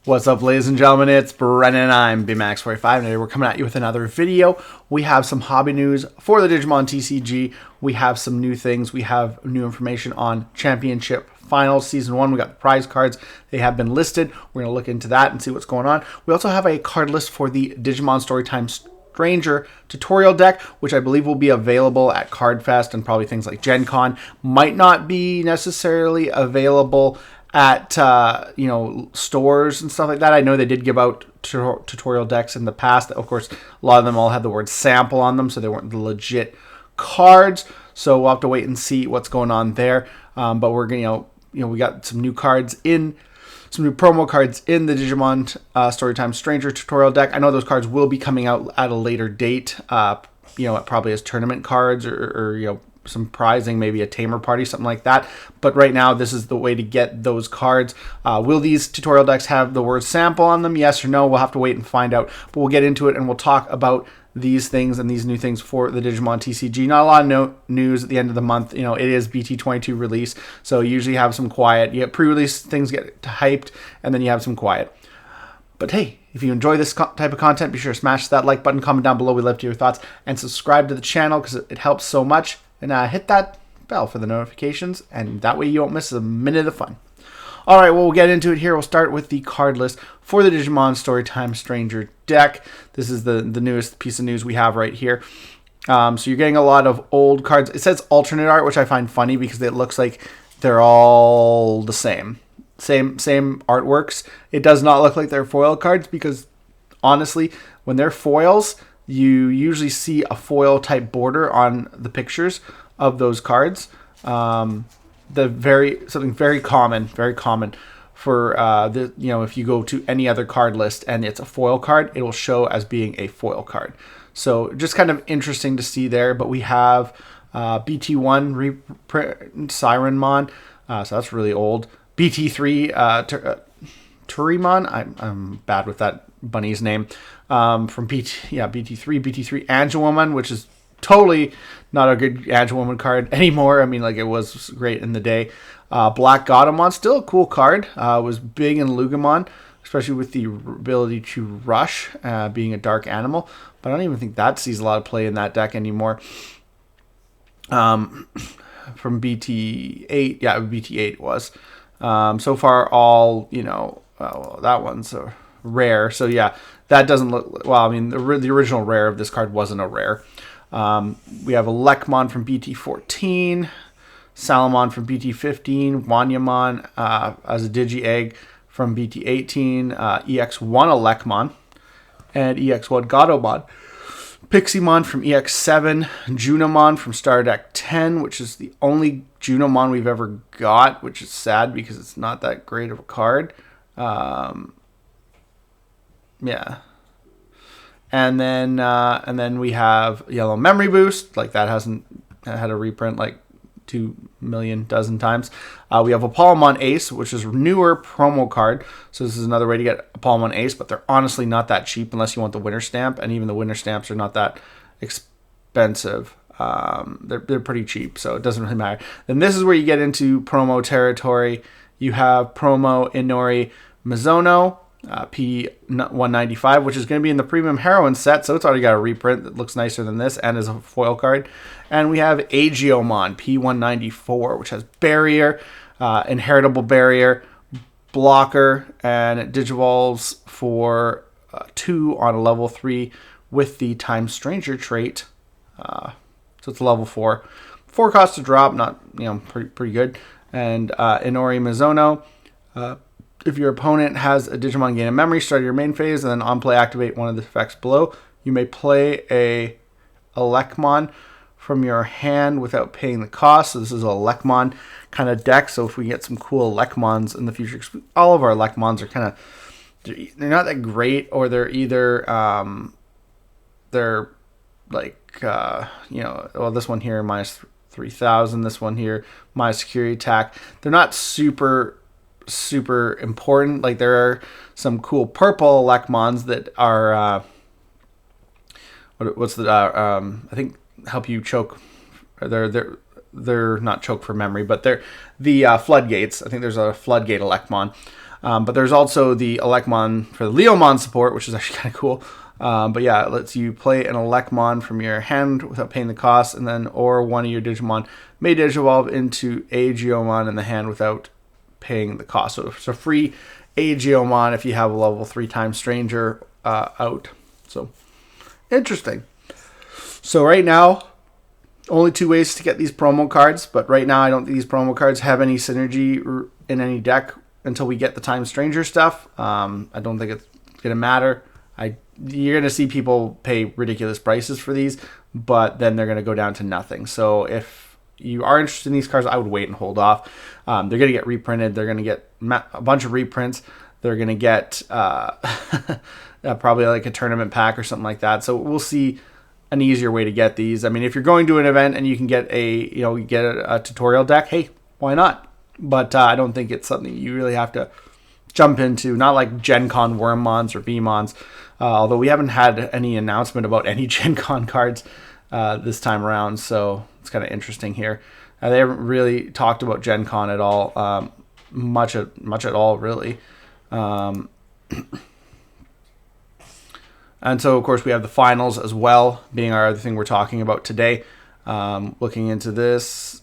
What's up, ladies and gentlemen? It's Brennan. I'm BMax45, and today we're coming at you with another video. We have some hobby news for the Digimon TCG. We have some new things. We have new information on Championship Finals Season 1. We got the prize cards. They have been listed. We're going to look into that and see what's going on. We also have a card list for the Digimon Storytime Stranger tutorial deck, which I believe will be available at Card Fest and probably things like Gen Con. Might not be necessarily available at stores and stuff like that. I know they did give out tutorial decks in the past. Of course, a lot of them all had the word sample on them, so they weren't the legit cards. So we'll have to wait and see what's going on there. But we're gonna, we got some new cards in, some new promo cards in the Digimon Storytime Stranger tutorial deck. I know those cards will be coming out at a later date. Probably as tournament cards or some prizing, maybe a Tamer party, something like that. But right now, this is the way to get those cards. Will these tutorial decks have the word sample on them? Yes or no? We'll have to wait and find out. But we'll get into it and we'll talk about these things and these new things for the Digimon TCG. Not a lot of news at the end of the month. It is BT22 release, so you usually have some quiet. You get pre-release things get hyped, and then you have some quiet. But hey, if you enjoy this type of content, be sure to smash that like button, comment down below. We love to hear your thoughts, and subscribe to the channel because it helps so much. And hit that bell for the notifications, and that way you won't miss a minute of fun. All right, well, we'll get into it here. We'll start with the card list for the Digimon Storytime Stranger deck. This is the newest piece of news we have right here. So you're getting a lot of old cards. It says alternate art, which I find funny because it looks like they're all the same artworks. It does not look like they're foil cards because, honestly, when they're foils, you usually see a foil type border on the pictures of those cards. Something very common for if you go to any other card list and it's a foil card, it will show as being a foil card. So just kind of interesting to see there. But we have BT1 reprint Sirenmon, so that's really old. BT3 Turimon, I'm bad with that bunny's name. From BT3 Aegiomon, which is totally not a good Aegiomon card anymore. I mean, like, it was great in the day. Black Godamon, still a cool card. Was big in Lugimon, especially with the ability to rush, being a dark animal. But I don't even think that sees a lot of play in that deck anymore. From BT8, yeah, BT8 it was. So far, all, that one's a rare. So yeah, that doesn't look well. I mean, the original rare of this card wasn't a rare. We have a Lekmon from BT14, Salamon from BT15, Wanyamon as a Digi-Egg from BT18, EX1 a Lekmon, and EX1 Godamon. Piximon from EX7, Junimon from Star Deck 10, which is the only Junimon we've ever got, which is sad because it's not that great of a card. Yeah. And then we have Yellow Memory Boost. Like, that hasn't had a reprint like 2 million dozen times. We have Apollomon Ace, which is a newer promo card. So this is another way to get Apollomon Ace, but they're honestly not that cheap unless you want the winter stamp, and even the winter stamps are not that expensive. They're pretty cheap, so it doesn't really matter. Then this is where you get into promo territory. You have promo Inori Misono, P195, which is going to be in the premium heroine set, so it's already got a reprint that looks nicer than this and is a foil card. And we have Aegiomon, P194, which has barrier, inheritable barrier, blocker, and it digivolves for 2 on a level 3 with the Time Stranger trait. So it's level 4. 4 cost to drop, not, pretty good. And Inori Misono, if your opponent has a Digimon gain a memory, start your main phase, and then on play activate one of the effects below. You may play a Lekmon from your hand without paying the cost. So this is a Lekmon kind of deck. So if we get some cool Lekmons in the future, all of our Lekmons are kind of, they're not that great, or they're either they're like this one here minus 3,000, this one here minus security attack. They're not super important. Like, there are some cool purple Lekmons that are I think help you choke. They're not choke for memory, but they're the floodgates. I think there's a floodgate Lekmon. But there's also the Elecmon for the Leomon support, which is actually kind of cool. But yeah, it lets you play an Elecmon from your hand without paying the cost, and then or one of your Digimon may Digivolve into Aegiomon in the hand without paying the cost. So it's a free Aegiomon if you have a level 3 Stranger out. So interesting. So right now, only 2 ways to get these promo cards, but right now I don't think these promo cards have any synergy in any deck until we get the Time Stranger stuff. I don't think it's going to matter. You're going to see people pay ridiculous prices for these, but then they're going to go down to nothing. So if you are interested in these cards, I would wait and hold off. They're going to get reprinted. They're going to get a bunch of reprints. They're going to get probably like a tournament pack or something like that. So we'll see an easier way to get these. I mean, if you're going to an event and you can get a tutorial deck, hey, why not? But I don't think it's something you really have to jump into. Not like Gen Con Wormmons or Beemons. Although we haven't had any announcement about any Gen Con cards this time around, so it's kind of interesting here. They haven't really talked about Gen Con at all, much at all, really. And so, of course, we have the finals as well, being our other thing we're talking about today. Looking into this,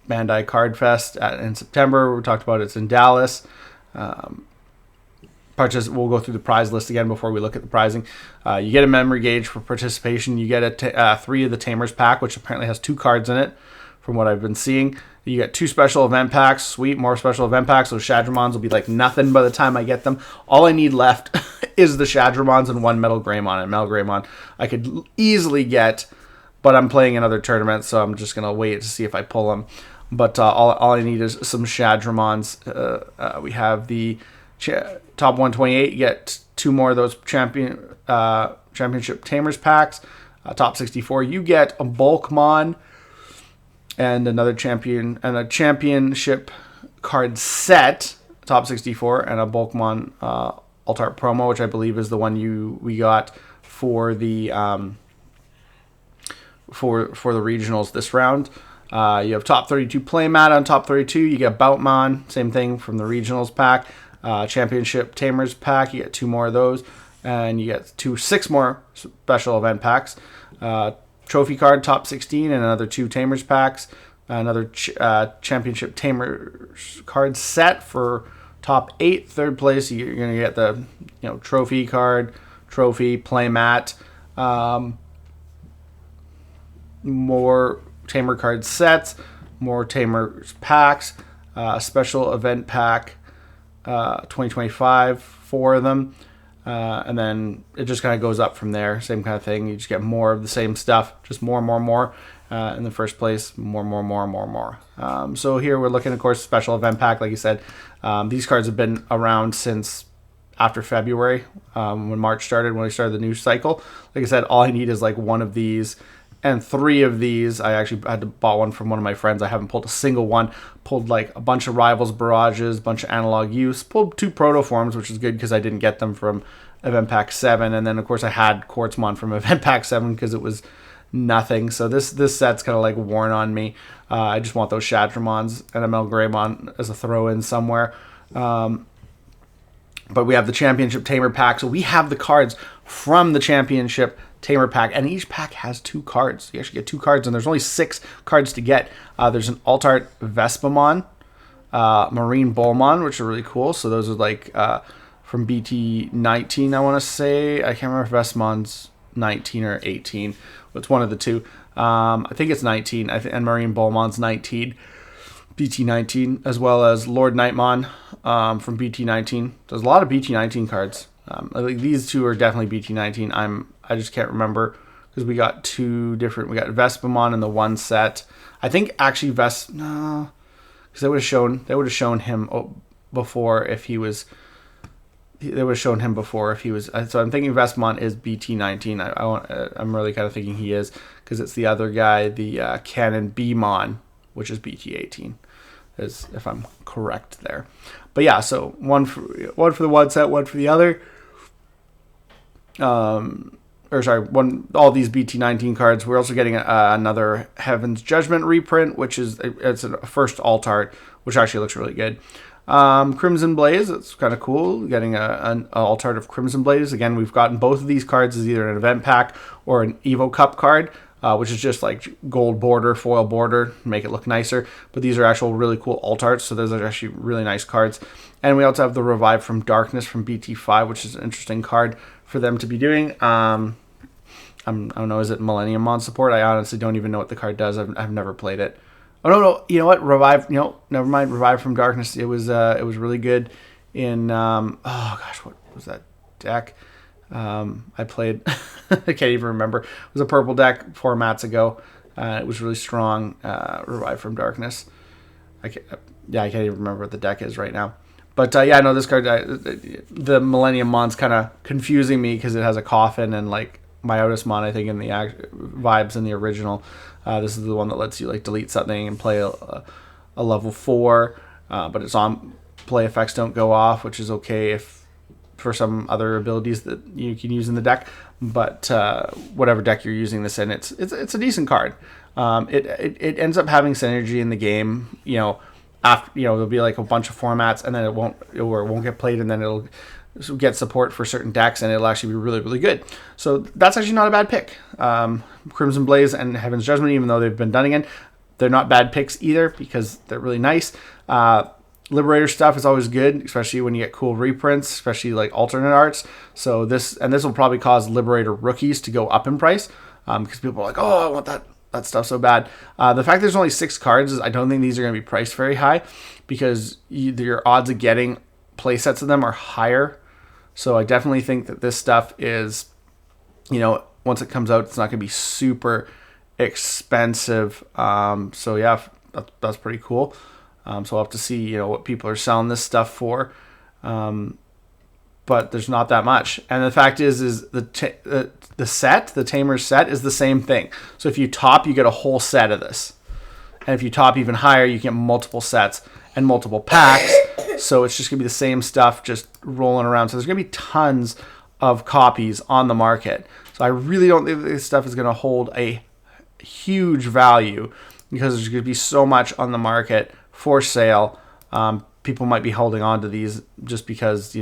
Bandai Card Fest in September. We talked about it's in Dallas. We'll go through the prize list again before we look at the prizing. You get a memory gauge for participation. You get 3 of the Tamer's pack, which apparently has 2 cards in it, from what I've been seeing. You get 2 special event packs. Sweet, more special event packs. Those Shadramons will be like nothing by the time I get them. All I need left is the Shadramons and 1 Metal Greymon. And Metal Greymon I could easily get, but I'm playing another tournament, so I'm just going to wait to see if I pull them. But all I need is some Shadramons. We have the top 128, you get 2 more of those championship Tamers packs. Top 64, you get a Bulkmon and another champion and a championship card set. Top 64 and a Bulkmon Altart promo, which I believe is the one we got for the for the regionals this round. You have top 32 playmat on top 32. You get Boutmon, same thing from the regionals pack. Championship Tamers pack, you get 2 more of those, and you get 6 more special event packs. Trophy card top 16 and another 2 Tamers packs. Another championship Tamers card set for top 8. Third place, you're going to get the trophy card, trophy playmat, more Tamer card sets, more Tamers packs, special event pack. 2025, 4 of them, and then it just kind of goes up from there. Same kind of thing. You just get more of the same stuff, just more. In the first place, more. So here we're looking, of course, special event pack. Like you said, these cards have been around since after February, when March started, when we started the new cycle. Like I said, all I need is like 1 of these. And 3 of these, I actually had to buy one from one of my friends. I haven't pulled a single one. Pulled like a bunch of Rivals Barrages, a bunch of Analog Use. Pulled 2 Protoforms, which is good because I didn't get them from Event Pack 7. And then, of course, I had Quartzmon from Event Pack 7 because it was nothing. So this set's kind of like worn on me. I just want those Shadramons and a Metal Greymon as a throw-in somewhere. But we have the Championship Tamer pack. So we have the cards from the Championship Tamer pack, and each pack has 2 cards. You actually get 2 cards, and there's only 6 cards to get. There's an Altart Vespamon, Marine Bullmon, which are really cool. So those are like from BT 19, I want to say. I can't remember if Vespamon's 19 or 18. It's one of the 2. I think it's 19, and Marine Bullmon's 19. BT 19, as well as Lord Nightmon from BT 19. There's a lot of BT 19 cards. I think these 2 are definitely BT 19. I just can't remember because we got 2 different. We got Vespamon in the 1 set. I think actually no, because they would have shown him before if he was. They would have shown him before if he was. So I'm thinking Vespamon is BT 19. I'm really kind of thinking he is because it's the other guy, the Cannon Beemon, which is BT 18. Is if I'm correct there. But yeah, so one for the 1 set, 1 for the other. All these BT19 cards. We're also getting another Heaven's Judgment reprint, which is it's a first Altart, which actually looks really good. Crimson Blaze, it's kind of cool. Getting an alt art of Crimson Blaze. Again, we've gotten both of these cards as either an event pack or an Evo Cup card, which is just like gold border, foil border, make it look nicer. But these are actual really cool alt arts, so those are actually really nice cards. And we also have the Revive from Darkness from BT5, which is an interesting card for them to be doing. I don't know, is it Millennium Mon support? I honestly don't even know what the card does. I've never played it. Oh no, you know what? Revive. Never mind. Revive from Darkness. It was really good in oh gosh, what was that deck? I played. I can't even remember. It was a purple deck 4 mats ago. It was really strong. Revive from Darkness. I can't even remember what the deck is right now. But yeah, no, this card, the Millennium Mon's kind of confusing me because it has a coffin and like Myotis Mon, I think, in the vibes in the original. This is the one that lets you like delete something and play a level 4, but its on play effects don't go off, which is okay if for some other abilities that you can use in the deck. But whatever deck you're using this in, it's a decent card. It ends up having synergy in the game. After there'll be like a bunch of formats, and then it won't get played, and then it'll get support for certain decks, and it'll actually be really, really good. So that's actually not a bad pick. Crimson Blaze and Heaven's Judgment, even though they've been done again, they're not bad picks either because they're really nice. Liberator stuff is always good, especially when you get cool reprints, especially like alternate arts. So this will probably cause Liberator rookies to go up in price because people are like, oh, I want that stuff so bad. The fact there's only 6 cards is I don't think these are going to be priced very high because your odds of getting play sets of them are higher. So I definitely think that this stuff is, once it comes out, it's not going to be super expensive. So yeah, that's pretty cool. So we'll have to see, what people are selling this stuff for. But there's not that much. And the fact is the set, the Tamer set, is the same thing. So if you top, you get a whole set of this. And if you top even higher, you get multiple sets and multiple packs. So it's just going to be the same stuff just rolling around. So there's going to be tons of copies on the market. So I really don't think this stuff is going to hold a huge value because there's going to be so much on the market for sale. People might be holding on to these just because,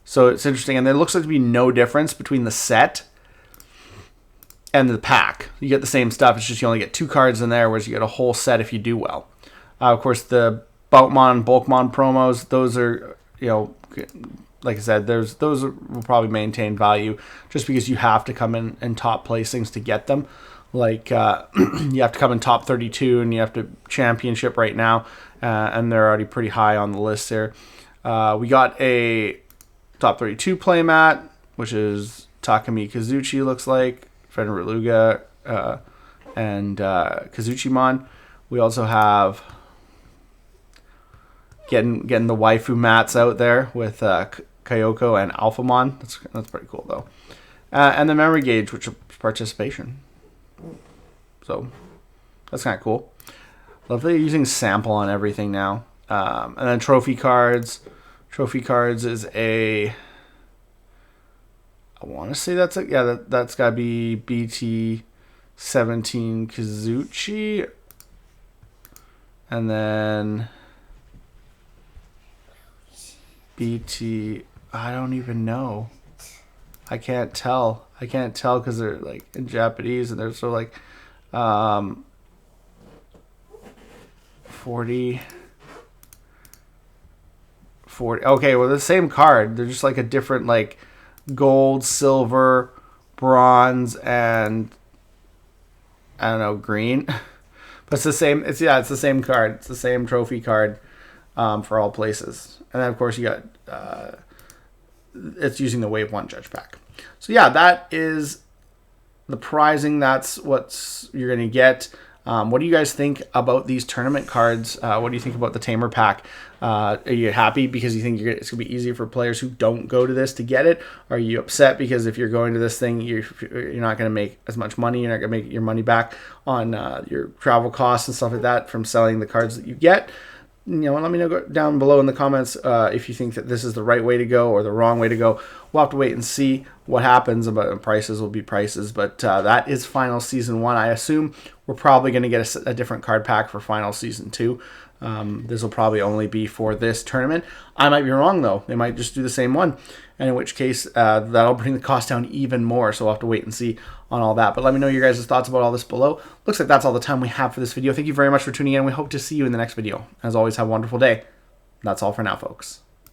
So it's interesting. And there looks like to be no difference between the set and the pack. You get the same stuff. It's just you only get 2 cards in there, whereas you get a whole set if you do well. Of course, the Boutmon, Bulkmon promos, those are, like I said, those will probably maintain value just because you have to come in top placings to get them. Like, you have to come in top 32 and you have to championship right now, and they're already pretty high on the list there. We got a top 32 playmat, which is Takumi Kazuchi, looks like, Fenrir and Kazuchimon. We also have getting the waifu mats out there with Kyoko and Alphamon. That's pretty cool though. And the memory gauge, which is participation. So that's kind of cool. Love that they're using sample on everything now. And then trophy cards. Trophy cards is I want to say that's that's got to be BT 17 Kazuchi. And then BT, I don't even know. I can't tell because they're like in Japanese and they're so like 40. Okay, well, the same card. They're just like a different like gold, silver, bronze, and I don't know, green. But it's the same. It's the same card. It's the same trophy card for all places. And then of course you got it's using the Wave 1 Judge Pack. So yeah, that is the prizing. That's what you're going to get. What do you guys think about these tournament cards? What do you think about the Tamer Pack? Are you happy because you think it's going to be easier for players who don't go to this to get it? Are you upset because if you're going to this thing, you're not going to make as much money? You're not going to make your money back on your travel costs and stuff like that from selling the cards that you get? Let me know down below in the comments if you think that this is the right way to go or the wrong way to go. We'll have to wait and see what happens. But prices will be prices. But that is Final Season 1. I assume we're probably going to get a different card pack for Final Season 2. This will probably only be for this tournament. I might be wrong, though. They might just do the same one, and in which case that'll bring the cost down even more, so we'll have to wait and see on all that. But let me know your guys' thoughts about all this below. Looks like that's all the time we have for this video. Thank you very much for tuning in. We hope to see you in the next video. As always, have a wonderful day. That's all for now, folks.